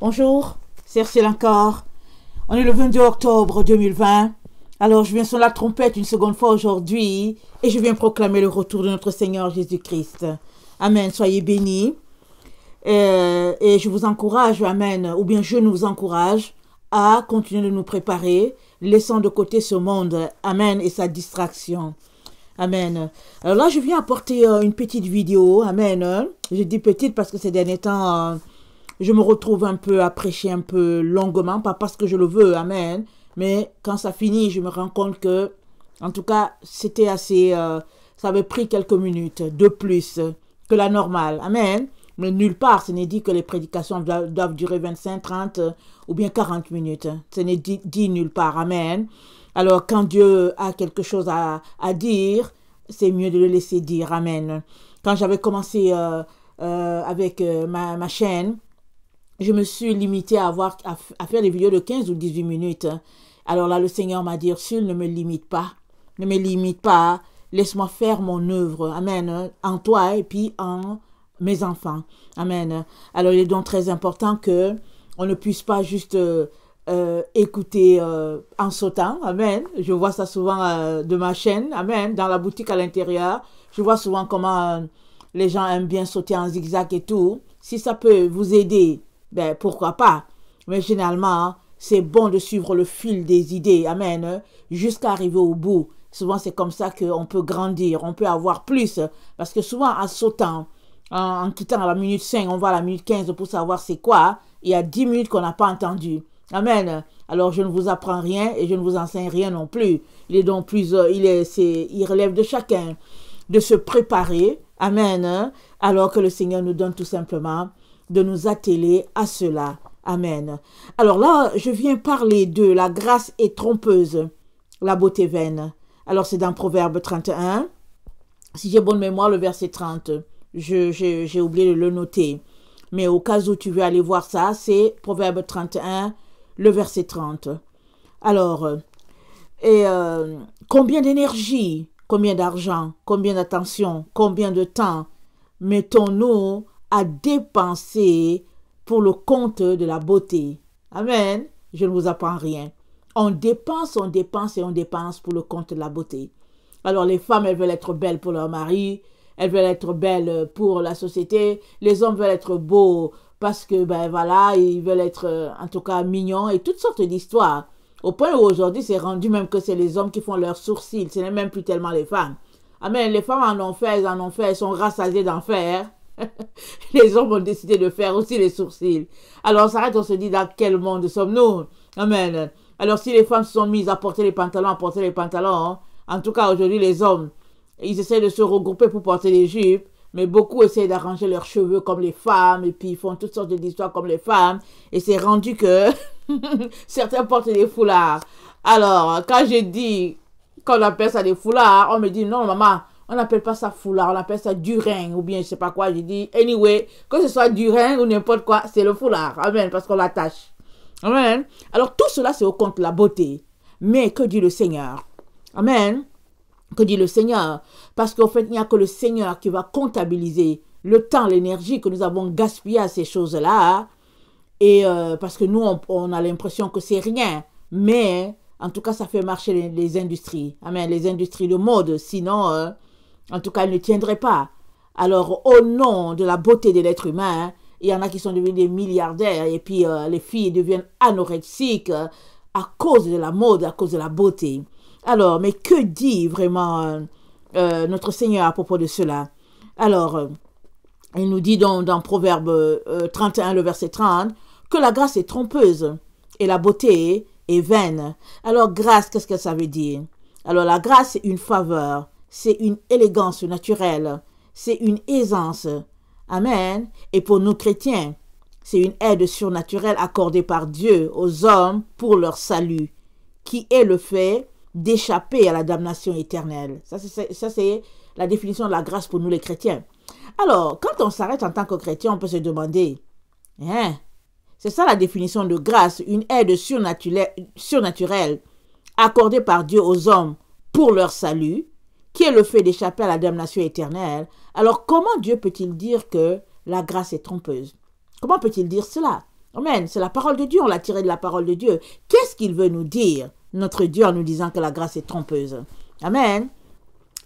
Bonjour, c'est Ursule encore. On est le 22 octobre 2020. Alors, je viens sur la trompette une seconde fois aujourd'hui et je viens proclamer le retour de notre Seigneur Jésus-Christ. Amen, soyez bénis. Et je vous encourage, amen, ou bien je nous encourage à continuer de nous préparer, laissant de côté ce monde, amen, et sa distraction. Amen. Alors là, je viens apporter une petite vidéo, amen. Je dis petite parce que ces derniers temps, je me retrouve un peu à prêcher un peu longuement, pas parce que je le veux, amen. Mais quand ça finit, je me rends compte que, en tout cas, c'était assez, ça avait pris quelques minutes de plus que la normale, amen. Mais nulle part, ce n'est dit que les prédications doivent durer 25, 30 ou bien 40 minutes. Ce n'est dit nulle part, amen. Alors, quand Dieu a quelque chose à dire, c'est mieux de le laisser dire, amen. Quand j'avais commencé avec ma chaîne, je me suis limitée à faire des vidéos de 15 ou 18 minutes. Alors là, le Seigneur m'a dit, Ursule, ne me limite pas. Ne me limite pas. Laisse-moi faire mon œuvre, amen, en toi et puis en mes enfants. Amen. Alors, il est donc très important que on ne puisse pas juste écouter en sautant. Amen. Je vois ça souvent de ma chaîne. Amen. Dans la boutique à l'intérieur, je vois souvent comment les gens aiment bien sauter en zigzag et tout. Si ça peut vous aider, ben pourquoi pas. Mais généralement, c'est bon de suivre le fil des idées. Amen. Jusqu'à arriver au bout. Souvent, c'est comme ça qu'on peut grandir. On peut avoir plus. Parce que souvent, en sautant, en quittant à la minute 5, on va à la minute 15 pour savoir c'est quoi. Il y a 10 minutes qu'on n'a pas entendu. Amen. Alors, je ne vous apprends rien et je ne vous enseigne rien non plus. Il est donc plus, il relève de chacun de se préparer. Amen. Alors que le Seigneur nous donne tout simplement de nous atteler à cela. Amen. Alors là, je viens parler de la grâce est trompeuse, la beauté vaine. Alors, c'est dans Proverbe 31. Si j'ai bonne mémoire, le verset 30. J'ai oublié de le noter. Mais au cas où tu veux aller voir ça, c'est Proverbe 31, le verset 30. Alors, combien d'énergie, combien d'argent, combien d'attention, combien de temps mettons-nous à dépenser pour le compte de la beauté? Amen. Je ne vous apprends rien. On dépense et on dépense pour le compte de la beauté. Alors, les femmes, elles veulent être belles pour leur mari. Elles veulent être belles pour la société. Les hommes veulent être beaux parce que, ben voilà, ils veulent être, en tout cas, mignons et toutes sortes d'histoires. Au point où aujourd'hui, c'est rendu même que c'est les hommes qui font leurs sourcils. Ce n'est même plus tellement les femmes. Amen. Les femmes en ont fait, elles sont rassasiées d'en faire. Les hommes ont décidé de faire aussi les sourcils. Alors, on s'arrête, on se dit dans quel monde sommes-nous? Amen. Alors, si les femmes se sont mises à porter les pantalons, en tout cas, aujourd'hui, les hommes, ils essaient de se regrouper pour porter des jupes, mais beaucoup essaient d'arranger leurs cheveux comme les femmes, et puis ils font toutes sortes d'histoires comme les femmes, et c'est rendu que certains portent des foulards. Alors, quand je dis qu'on appelle ça des foulards, on me dit, non, maman, on n'appelle pas ça foulard, on appelle ça durin, ou bien je sais pas quoi. Je dis, anyway, que ce soit durin ou n'importe quoi, c'est le foulard. Amen, parce qu'on l'attache. Amen. Alors, tout cela, c'est au compte de la beauté. Mais que dit le Seigneur? Amen. Que dit le Seigneur? Parce qu'en fait, il n'y a que le Seigneur qui va comptabiliser le temps, l'énergie que nous avons gaspillé à ces choses-là. Et parce que nous, on a l'impression que c'est rien. Mais, en tout cas, ça fait marcher les industries. Amen. Les industries de mode. Sinon, en tout cas, elles ne tiendraient pas. Alors, au nom de la beauté de l'être humain, il y en a qui sont devenus des milliardaires. Et puis, les filles deviennent anorexiques à cause de la mode, à cause de la beauté. Alors, mais que dit vraiment notre Seigneur à propos de cela? Alors, il nous dit dans Proverbe 31, le verset 30, que la grâce est trompeuse et la beauté est vaine. Alors, grâce, qu'est-ce que ça veut dire? Alors, la grâce, c'est une faveur, c'est une élégance naturelle, c'est une aisance. Amen. Et pour nous chrétiens, c'est une aide surnaturelle accordée par Dieu aux hommes pour leur salut, qui est le fait d'échapper à la damnation éternelle. Ça, c'est la définition de la grâce pour nous les chrétiens. Alors, quand on s'arrête en tant que chrétien, on peut se demander, c'est ça la définition de grâce, une aide surnaturelle accordée par Dieu aux hommes pour leur salut, qui est le fait d'échapper à la damnation éternelle. Alors, comment Dieu peut-il dire que la grâce est trompeuse? Comment peut-il dire cela? Amen. C'est la parole de Dieu, on l'a tiré de la parole de Dieu. Qu'est-ce qu'il veut nous dire, notre Dieu, en nous disant que la grâce est trompeuse? Amen.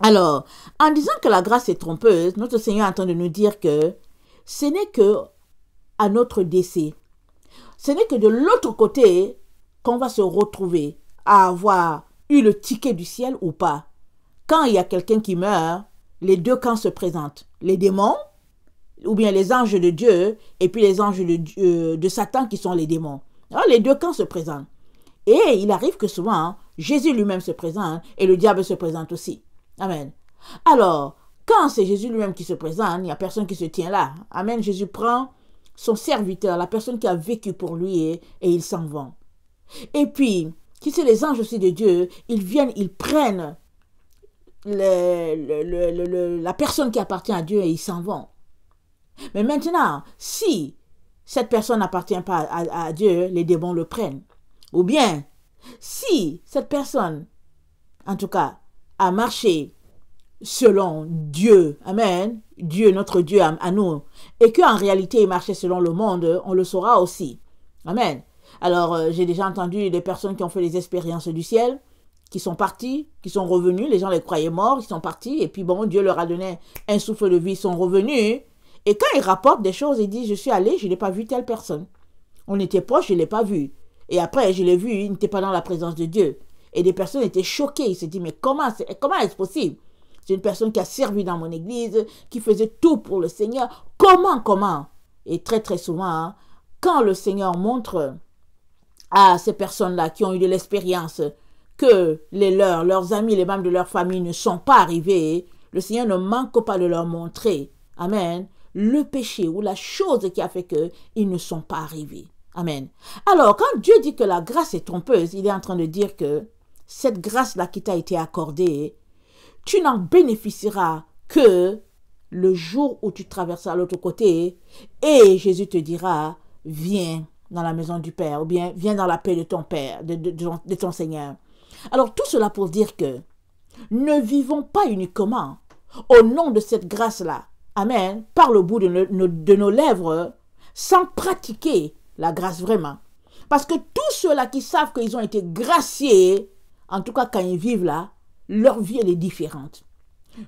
Alors, en disant que la grâce est trompeuse, notre Seigneur est en train de nous dire que ce n'est que à notre décès. Ce n'est que de l'autre côté qu'on va se retrouver à avoir eu le ticket du ciel ou pas. Quand il y a quelqu'un qui meurt, les deux camps se présentent. Les démons, ou bien les anges de Dieu, et puis les anges de Satan qui sont les démons. Alors, les deux camps se présentent. Et il arrive que souvent, Jésus lui-même se présente et le diable se présente aussi. Amen. Alors, quand c'est Jésus lui-même qui se présente, il n'y a personne qui se tient là. Amen. Jésus prend son serviteur, la personne qui a vécu pour lui, et ils s'en vont. Et puis, qui c'est les anges aussi de Dieu, ils viennent, ils prennent la personne qui appartient à Dieu et ils s'en vont. Mais maintenant, si cette personne n'appartient pas à Dieu, les démons le prennent. Ou bien, si cette personne, en tout cas, a marché selon Dieu, amen, Dieu, notre Dieu à nous, et qu'en réalité il marchait selon le monde, on le saura aussi. Amen. Alors, j'ai déjà entendu des personnes qui ont fait les expériences du ciel, qui sont partis, qui sont revenus, les gens les croyaient morts, ils sont partis, et puis bon, Dieu leur a donné un souffle de vie, ils sont revenus, et quand ils rapportent des choses, ils disent, je suis allé, je n'ai pas vu telle personne. On était proche, je ne l'ai pas vu. Et après, je l'ai vu, il n'était pas dans la présence de Dieu. Et des personnes étaient choquées, ils se disent, mais comment est-ce possible? C'est une personne qui a servi dans mon église, qui faisait tout pour le Seigneur. Comment? Et très très souvent, quand le Seigneur montre à ces personnes-là qui ont eu de l'expérience que leurs amis, les membres de leur famille ne sont pas arrivés, le Seigneur ne manque pas de leur montrer, amen, le péché ou la chose qui a fait qu'ils ne sont pas arrivés. Amen. Alors, quand Dieu dit que la grâce est trompeuse, il est en train de dire que cette grâce-là qui t'a été accordée, tu n'en bénéficieras que le jour où tu traverseras à l'autre côté et Jésus te dira, viens dans la maison du Père ou bien viens dans la paix de ton Père, de ton Seigneur. Alors, tout cela pour dire que ne vivons pas uniquement au nom de cette grâce-là, amen, par le bout de nos lèvres, sans pratiquer la grâce vraiment. Parce que tous ceux-là qui savent qu'ils ont été graciés, en tout cas quand ils vivent là, leur vie elle est différente.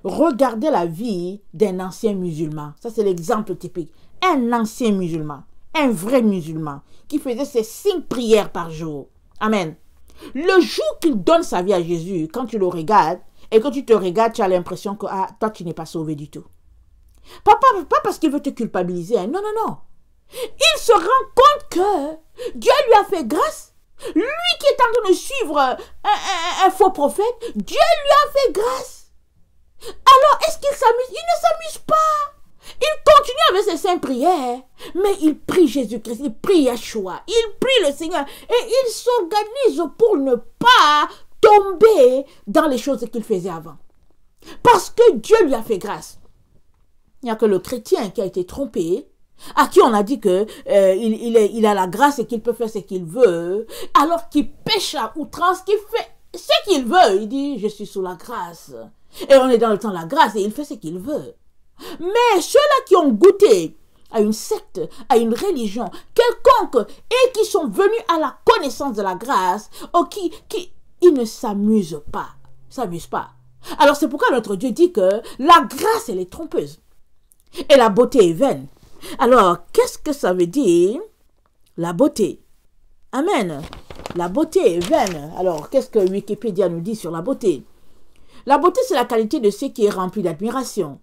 Regardez la vie d'un ancien musulman. Ça c'est l'exemple typique. Un ancien musulman, un vrai musulman, qui faisait ses 5 prières par jour. Amen. Le jour qu'il donne sa vie à Jésus, quand tu le regardes, et quand tu te regardes, tu as l'impression que toi tu n'es pas sauvé du tout. Pas parce qu'il veut te culpabiliser. Hein. Non. Il se rend compte que Dieu lui a fait grâce. Lui qui est en train de suivre un faux prophète, Dieu lui a fait grâce. Alors, est-ce qu'il s'amuse? Il ne s'amuse pas. Il continue avec ses 5 prières, mais il prie Jésus-Christ, il prie Yeshua, il prie le Seigneur et il s'organise pour ne pas tomber dans les choses qu'il faisait avant. Parce que Dieu lui a fait grâce. Il n'y a que le chrétien qui a été trompé, à qui on a dit que il a la grâce et qu'il peut faire ce qu'il veut, alors qu'il pêche à outrance, qu'il fait ce qu'il veut. Il dit, je suis sous la grâce. Et on est dans le temps de la grâce et il fait ce qu'il veut. Mais ceux-là qui ont goûté à une secte, à une religion quelconque, et qui sont venus à la connaissance de la grâce, ou ils ne s'amusent pas. Alors c'est pourquoi notre Dieu dit que la grâce, elle est trompeuse. Et la beauté est vaine. Alors, qu'est-ce que ça veut dire, la beauté? Amen. La beauté est vaine. Alors, qu'est-ce que Wikipédia nous dit sur la beauté? La beauté, c'est la qualité de ce qui est rempli d'admiration.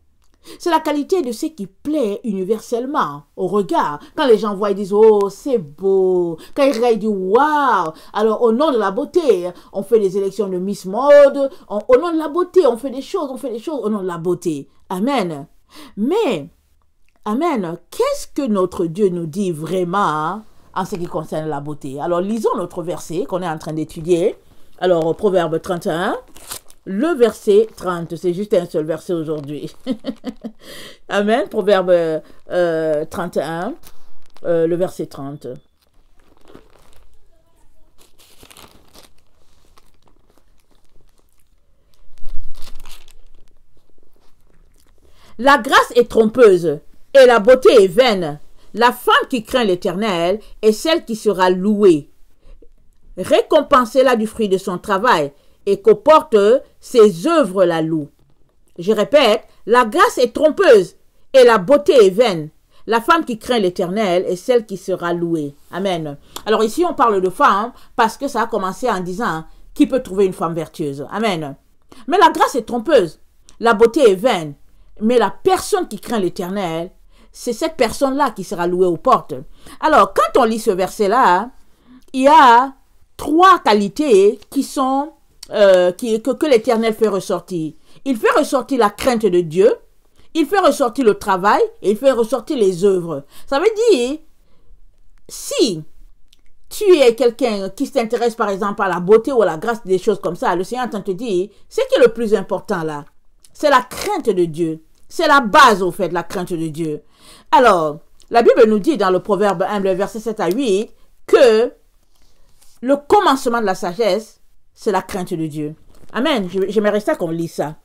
C'est la qualité de ce qui plaît universellement au regard. Quand les gens voient, ils disent, oh, c'est beau. Quand ils regardent, ils disent, waouh. Alors, au nom de la beauté, on fait des élections de Miss Mode. Au nom de la beauté, on fait des choses au nom de la beauté. Amen. Mais, amen, qu'est-ce que notre Dieu nous dit vraiment en ce qui concerne la beauté? Alors, lisons notre verset qu'on est en train d'étudier. Alors, Proverbe 31. Le verset 30, c'est juste un seul verset aujourd'hui. Amen. Proverbe 31, le verset 30. La grâce est trompeuse et la beauté est vaine. La femme qui craint l'Éternel est celle qui sera louée. Récompensez-la du fruit de son travail et qu'au porte ses œuvres la louent. Je répète, la grâce est trompeuse et la beauté est vaine. La femme qui craint l'Éternel est celle qui sera louée. Amen. Alors ici, on parle de femme parce que ça a commencé en disant qui peut trouver une femme vertueuse. Amen. Mais la grâce est trompeuse. La beauté est vaine. Mais la personne qui craint l'Éternel, c'est cette personne-là qui sera louée aux portes. Alors, quand on lit ce verset-là, il y a 3 qualités qui sont que l'Éternel fait ressortir. Il fait ressortir la crainte de Dieu, il fait ressortir le travail et il fait ressortir les œuvres. Ça veut dire, si tu es quelqu'un qui s'intéresse par exemple à la beauté ou à la grâce, des choses comme ça, le Seigneur entend te dire, ce qui est le plus important là, c'est la crainte de Dieu. C'est la base au fait, la crainte de Dieu. Alors, la Bible nous dit dans le Proverbe 1, le verset 7 à 8, que le commencement de la sagesse, c'est la crainte de Dieu. Amen. J'aimerais ça qu'on lit ça.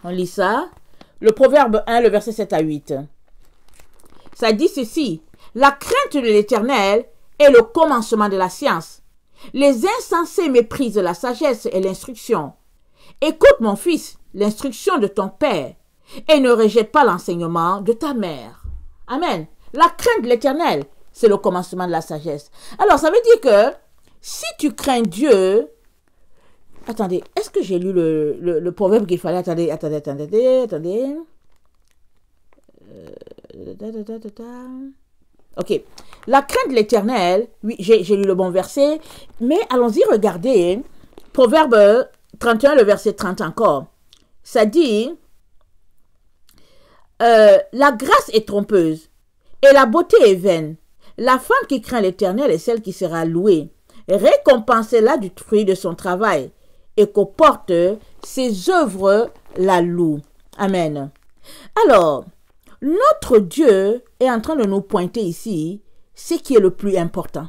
On lit ça. Le Proverbe 1, le verset 7 à 8. Ça dit ceci. La crainte de l'Éternel est le commencement de la science. Les insensés méprisent la sagesse et l'instruction. Écoute, mon fils, l'instruction de ton père et ne rejette pas l'enseignement de ta mère. Amen. La crainte de l'Éternel, c'est le commencement de la sagesse. Alors, ça veut dire que si tu crains Dieu... Attendez, est-ce que j'ai lu le proverbe qu'il fallait... Attendez. Ok. La crainte de l'Éternel, oui, j'ai lu le bon verset, mais allons-y regarder. Proverbe 31, le verset 30 encore. Ça dit, la grâce est trompeuse et la beauté est vaine. La femme qui craint l'Éternel est celle qui sera louée. Récompensez-la du fruit de son travail et qu'au porte ses œuvres la louent. Amen. Alors, notre Dieu est en train de nous pointer ici ce qui est le plus important.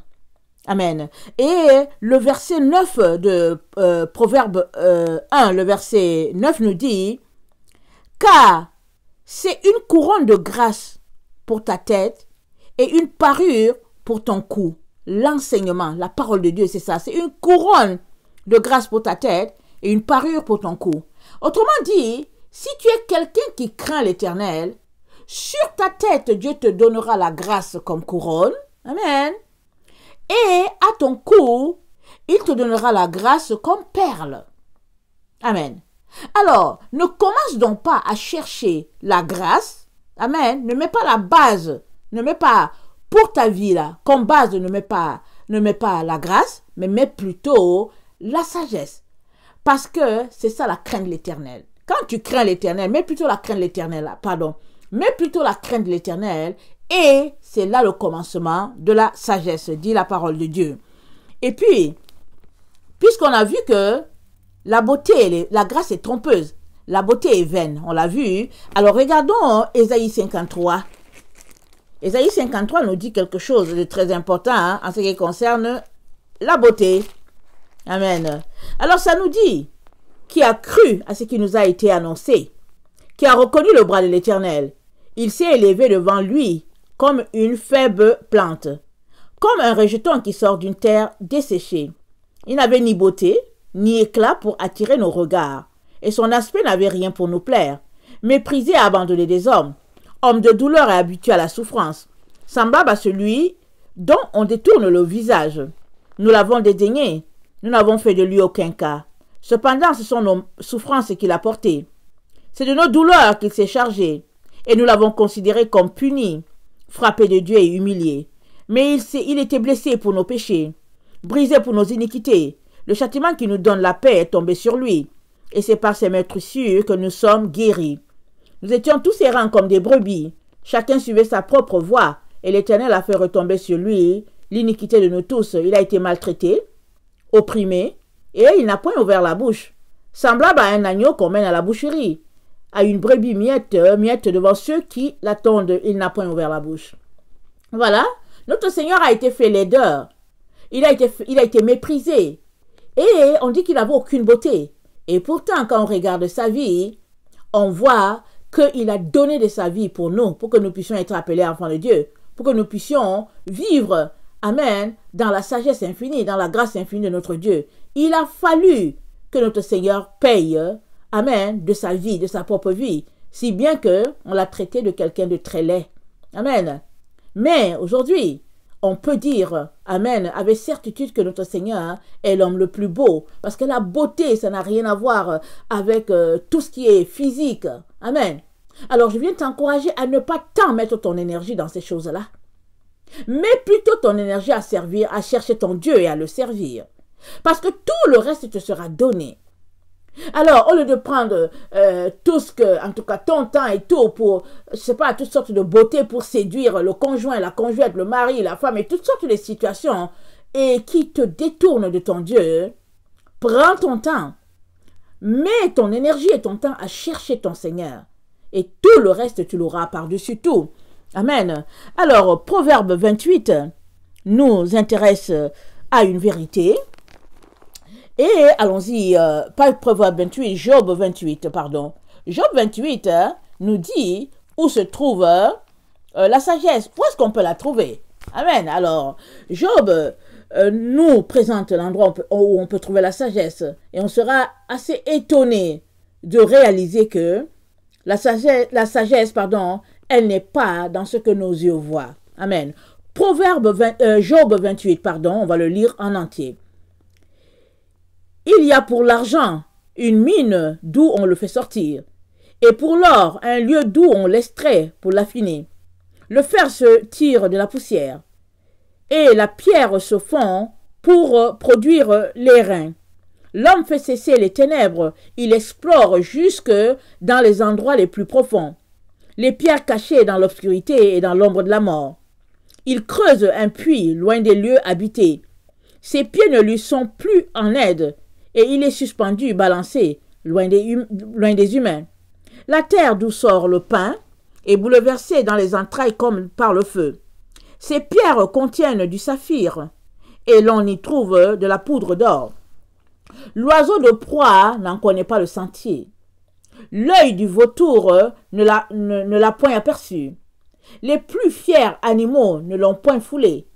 Amen. Et le verset 9 de Proverbe 1, le verset 9 nous dit, car c'est une couronne de grâce pour ta tête et une parure pour ton cou. L'enseignement, la parole de Dieu, c'est ça. C'est une couronne de grâce pour ta tête et une parure pour ton cou. Autrement dit, si tu es quelqu'un qui craint l'Éternel, sur ta tête, Dieu te donnera la grâce comme couronne. Amen. Et à ton cou, il te donnera la grâce comme perle. Amen. Alors, ne commence donc pas à chercher la grâce. Amen. Ne mets pas la base. Ne mets pas pour ta vie là, comme base, ne mets pas la grâce, mais mets plutôt la sagesse. Parce que c'est ça la crainte de l'Éternel. Quand tu crains l'Éternel, mets plutôt la crainte de l'Éternel, mets plutôt la crainte de l'Éternel, et c'est là le commencement de la sagesse, dit la parole de Dieu. Et puis, puisqu'on a vu que la beauté, la grâce est trompeuse, la beauté est vaine, on l'a vu, alors regardons Ésaïe 53. Ésaïe 53 nous dit quelque chose de très important en ce qui concerne la beauté. Amen. Alors ça nous dit, qui a cru à ce qui nous a été annoncé, qui a reconnu le bras de l'Éternel, il s'est élevé devant lui comme une faible plante, comme un rejeton qui sort d'une terre desséchée. Il n'avait ni beauté, ni éclat pour attirer nos regards, et son aspect n'avait rien pour nous plaire, méprisé et abandonné des hommes, homme de douleur et habitué à la souffrance, semblable à celui dont on détourne le visage. Nous l'avons dédaigné, nous n'avons fait de lui aucun cas. Cependant, ce sont nos souffrances qu'il a portées. C'est de nos douleurs qu'il s'est chargé, et nous l'avons considéré comme puni, frappé de Dieu et humilié. Mais il était blessé pour nos péchés, brisé pour nos iniquités. Le châtiment qui nous donne la paix est tombé sur lui, et c'est par ses meurtrissures que nous sommes guéris. Nous étions tous errants comme des brebis, chacun suivait sa propre voie, et l'Éternel a fait retomber sur lui l'iniquité de nous tous. Il a été maltraité, opprimé, et il n'a point ouvert la bouche, semblable à un agneau qu'on mène à la boucherie, à une brebis miette devant ceux qui l'attendent, il n'a point ouvert la bouche. Voilà, notre Seigneur a été fait laideur, il a été méprisé, et on dit qu'il n'avait aucune beauté. Et pourtant, quand on regarde sa vie, on voit qu'il a donné de sa vie pour nous, pour que nous puissions être appelés enfants de Dieu, pour que nous puissions vivre, amen, dans la sagesse infinie, dans la grâce infinie de notre Dieu. Il a fallu que notre Seigneur paye, amen, de sa vie, de sa propre vie, si bien que on l'a traité de quelqu'un de très laid. Amen. Mais aujourd'hui, on peut dire, amen, avec certitude que notre Seigneur est l'homme le plus beau. Parce que la beauté, ça n'a rien à voir avec tout ce qui est physique. Amen. Alors, je viens t'encourager à ne pas tant mettre ton énergie dans ces choses-là. Mets plutôt ton énergie à servir, à chercher ton Dieu et à le servir. Parce que tout le reste te sera donné. Alors, au lieu de prendre tout ce que, en tout cas, ton temps et tout pour, je sais pas, toutes sortes de beautés pour séduire le conjoint, la conjointe, le mari, la femme et toutes sortes de situations et qui te détournent de ton Dieu, prends ton temps, mets ton énergie et ton temps à chercher ton Seigneur et tout le reste, tu l'auras par-dessus tout. Amen. Alors, Proverbe 28 nous intéresse à une vérité. Et allons-y, pas Proverbe 28, Job 28, pardon. Job 28 nous dit où se trouve la sagesse. Où est-ce qu'on peut la trouver? Amen. Alors, Job nous présente l'endroit où on peut trouver la sagesse. Et on sera assez étonné de réaliser que la sagesse, elle n'est pas dans ce que nos yeux voient. Amen. Job 28, pardon, on va le lire en entier. Il y a pour l'argent une mine d'où on le fait sortir, et pour l'or un lieu d'où on l'extrait pour l'affiner. Le fer se tire de la poussière, et la pierre se fond pour produire l'airain. L'homme fait cesser les ténèbres, il explore jusque dans les endroits les plus profonds, les pierres cachées dans l'obscurité et dans l'ombre de la mort. Il creuse un puits loin des lieux habités. Ses pieds ne lui sont plus en aide, et il est suspendu, balancé, loin des humains. La terre d'où sort le pain est bouleversée dans les entrailles comme par le feu. Ces pierres contiennent du saphir, et l'on y trouve de la poudre d'or. L'oiseau de proie n'en connaît pas le sentier. L'œil du vautour ne l'a point aperçu. Les plus fiers animaux ne l'ont point foulé.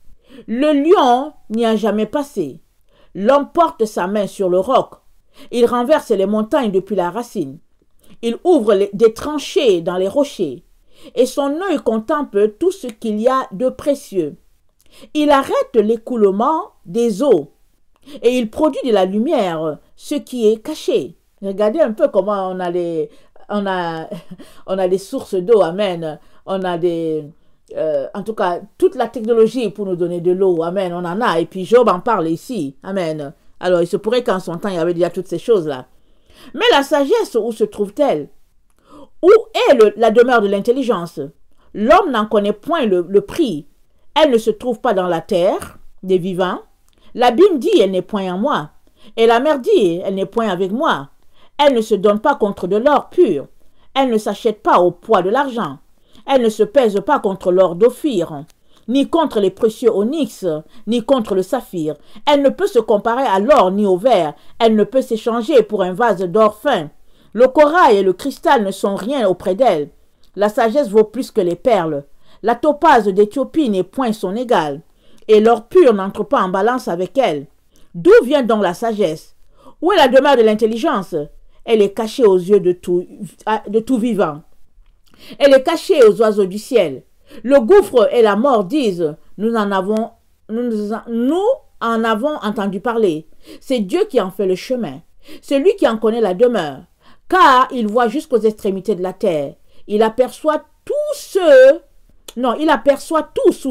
Le lion n'y a jamais passé. L'homme porte sa main sur le roc. Il renverse les montagnes depuis la racine. Il ouvre des tranchées dans les rochers. Et son œil contemple tout ce qu'il y a de précieux. Il arrête l'écoulement des eaux. Et il produit de la lumière, ce qui est caché. Regardez un peu comment on a des sources d'eau, amen. On a en tout cas, toute la technologie pour nous donner de l'eau, amen, on en a. Et puis Job en parle ici, amen. Alors, il se pourrait qu'en son temps, il y avait déjà toutes ces choses-là. Mais la sagesse, où se trouve-t-elle? Où est la demeure de l'intelligence? L'homme n'en connaît point le prix. Elle ne se trouve pas dans la terre des vivants. L'abîme dit, elle n'est point en moi. Et la mer dit, elle n'est point avec moi. Elle ne se donne pas contre de l'or pur. Elle ne s'achète pas au poids de l'argent. Elle ne se pèse pas contre l'or d'Ophir, ni contre les précieux onyx, ni contre le saphir. Elle ne peut se comparer à l'or ni au verre. Elle ne peut s'échanger pour un vase d'or fin. Le corail et le cristal ne sont rien auprès d'elle. La sagesse vaut plus que les perles. La topaze d'Éthiopie n'est point son égale. Et l'or pur n'entre pas en balance avec elle. D'où vient donc la sagesse? Où est la demeure de l'intelligence? Elle est cachée aux yeux de tout vivant. Elle est cachée aux oiseaux du ciel. Le gouffre et la mort disent, nous en avons entendu parler. C'est Dieu qui en fait le chemin. C'est lui qui en connaît la demeure. Car il voit jusqu'aux extrémités de la terre. Il aperçoit tout sous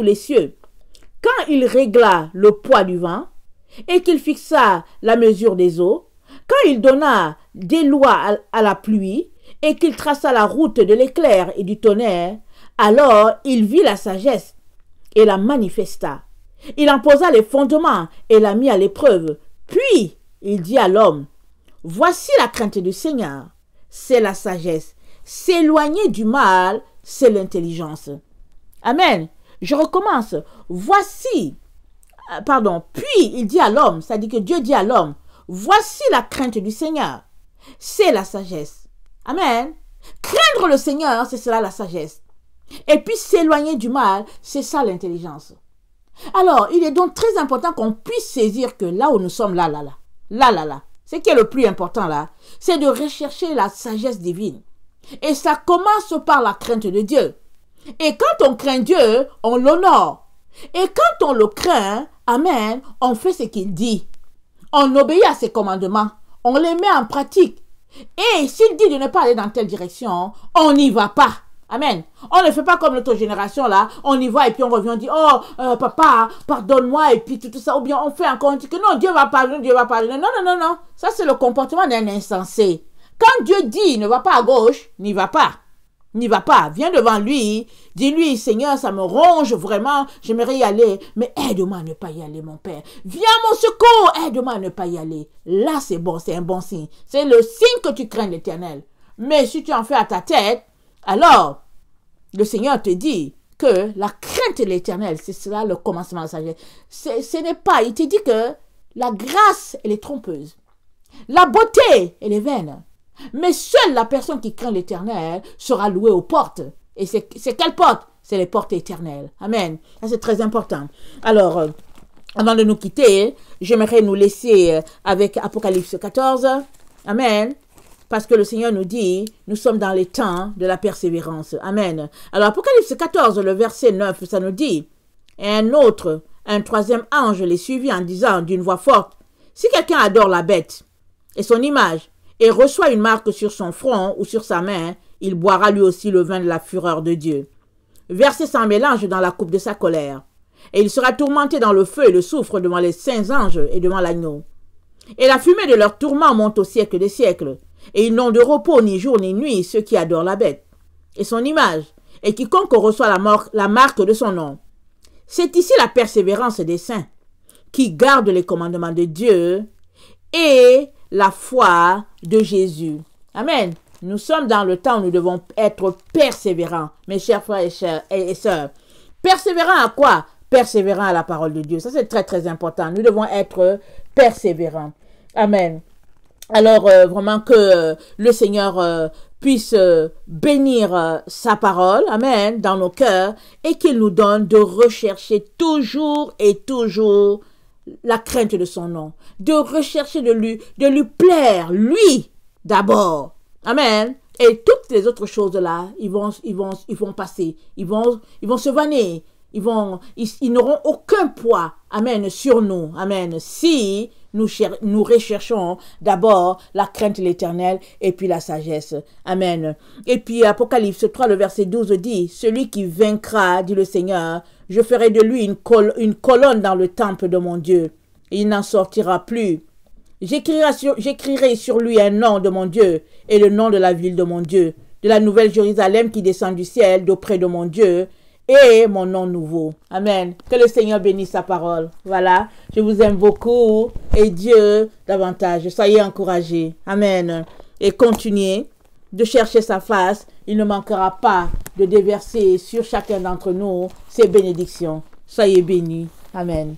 les cieux. Quand il régla le poids du vent, et qu'il fixa la mesure des eaux, quand il donna des lois à la pluie, et qu'il traça la route de l'éclair et du tonnerre, alors il vit la sagesse et la manifesta. Il en posa les fondements et la mit à l'épreuve. Puis il dit à l'homme, voici la crainte du Seigneur, c'est la sagesse. S'éloigner du mal, c'est l'intelligence. Amen. Je recommence. Puis il dit à l'homme, c'est-à-dire que Dieu dit à l'homme, voici la crainte du Seigneur, c'est la sagesse. Amen. Craindre le Seigneur, c'est cela la sagesse. Et puis s'éloigner du mal, c'est ça l'intelligence. Alors, il est donc très important qu'on puisse saisir que là où nous sommes, là, ce qui est le plus important là, c'est de rechercher la sagesse divine. Et ça commence par la crainte de Dieu. Et quand on craint Dieu, on l'honore. Et quand on le craint, amen, on fait ce qu'il dit. On obéit à ses commandements. On les met en pratique. Et s'il dit de ne pas aller dans telle direction, on n'y va pas. Amen. On ne fait pas comme notre génération là. On y va et puis on revient, on dit, oh, papa, pardonne-moi. Et puis tout ça. Ou bien on fait encore, on dit que non, Dieu va pardonner, Dieu va pardonner. Non, non, non, non. Ça, c'est le comportement d'un insensé. Quand Dieu dit, ne va pas à gauche, n'y va pas. N'y va pas. Viens devant lui. Dis-lui, Seigneur, ça me ronge vraiment. J'aimerais y aller. Mais aide-moi à ne pas y aller, mon Père. Viens à mon secours. Aide-moi à ne pas y aller. Là, c'est bon. C'est un bon signe. C'est le signe que tu crains l'Éternel. Mais si tu en fais à ta tête, alors, le Seigneur te dit que la crainte de l'Éternel, c'est cela le commencement de la sagesse. Ce n'est pas, il te dit que la grâce, elle est trompeuse. La beauté, elle est vaine. Mais seule la personne qui craint l'Éternel sera louée aux portes. Et c'est quelle porte? C'est les portes éternelles. Amen. Ça, c'est très important. Alors, avant de nous quitter, j'aimerais nous laisser avec Apocalypse 14. Amen. Parce que le Seigneur nous dit, nous sommes dans les temps de la persévérance. Amen. Alors, Apocalypse 14, le verset 9, ça nous dit, et un troisième ange les suivit en disant d'une voix forte, si quelqu'un adore la bête et son image, et reçoit une marque sur son front ou sur sa main, il boira lui aussi le vin de la fureur de Dieu, versé sans mélange dans la coupe de sa colère. Et il sera tourmenté dans le feu et le soufre devant les saints anges et devant l'agneau. Et la fumée de leur tourment monte au siècle des siècles. Et ils n'ont de repos ni jour ni nuit ceux qui adorent la bête et son image, et quiconque reçoit la marque de son nom. C'est ici la persévérance des saints, qui gardent les commandements de Dieu et la foi de Jésus. Amen. Nous sommes dans le temps où nous devons être persévérants, mes chers frères et sœurs. Persévérants à quoi? Persévérants à la parole de Dieu. Ça, c'est très, très important. Nous devons être persévérants. Amen. Alors, vraiment que le Seigneur puisse bénir sa parole, amen, dans nos cœurs, et qu'il nous donne de rechercher toujours et toujours la crainte de son nom, de rechercher de lui plaire, lui, d'abord. Amen. Et toutes les autres choses-là, ils vont passer, ils vont se vanner, ils n'auront aucun poids, amen, sur nous, amen, si nous recherchons d'abord la crainte de l'Éternel et puis la sagesse. Amen. Et puis Apocalypse 3, le verset 12 dit, celui qui vaincra, dit le Seigneur, je ferai de lui une colonne dans le temple de mon Dieu. Et il n'en sortira plus. J'écrirai sur lui un nom de mon Dieu et le nom de la ville de mon Dieu, de la nouvelle Jérusalem qui descend du ciel d'auprès de mon Dieu, et mon nom nouveau. Amen. Que le Seigneur bénisse sa parole. Voilà. Je vous aime beaucoup. Et Dieu davantage. Soyez encouragés. Amen. Et continuez de chercher sa face. Il ne manquera pas de déverser sur chacun d'entre nous ses bénédictions. Soyez bénis. Amen.